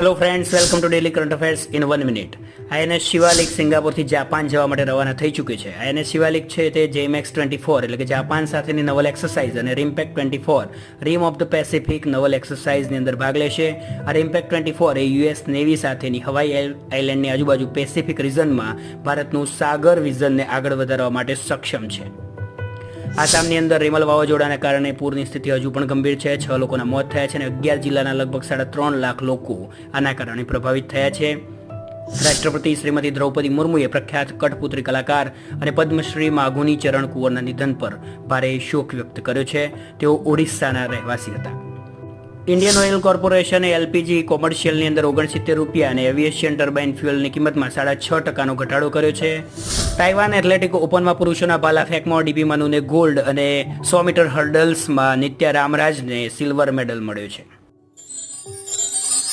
Hello friends, welcome to daily current affairs in 1 minute. INS Shivalik સિંગાપોરથી Japan જવા માટે રવાના થઈ ચૂકી છે. આઈએનએસ શિવાલિક છે તે JMX 24 એટલે કે જાપાન સાથેની નવલ એક્સરસાઇઝ અને રિમ્પેક્ટ 24 રીમ ઓફ ધ પેસિફિક નવલ એક્સરસાઇઝની અંદર ભાગ લેશે. આ રિમ્પેક્ટ 24 એ US નેવી સાથેની હવાઈ આઇલેન્ડની આજુબાજુ પેસિફિક રીઝનમાં ભારતનું સાગર વિઝનને આગળ વધારવા માટે સક્ષમ છે. આસામની અંદર રેમલ વાવાઝોડાના કારણે પૂરની સ્થિતિ હજુ પણ ગંભીર છે. 6 લોકોના મોત થયા છે અને 11 જિલ્લાના લગભગ 3.5 લાખ લોકો આના કારણે પ્રભાવિત થયા છે. રાષ્ટ્રપતિ શ્રીમતી દ્રૌપદી મુર્મુએ પ્રખ્યાત કઠપુત્રી કલાકાર અને પદ્મશ્રી માગુની ચરણ કુંવરના નિધન પર ભારે શોક વ્યક્ત કર્યો છે. તેઓ ઓડિશાના રહેવાસી હતા. ઇન્ડિયન ઓઇલ કોર્પોરેશને LPG કોમર્શિયલની અંદર ₹69 અને એવિએશન ટર્બાઇન ફ્યુઅલની કિંમતમાં 6.5% ઘટાડો કર્યો છે. તાઇવાન એથ્લેટિક ઓપનમાં પુરુષોના ભાલા ફેંકમાં DP મનુને ગોલ્ડ અને 100 મીટર હર્ડલ્સમાં નિત્યા રામરાજને સિલ્વર મેડલ મળ્યો છે.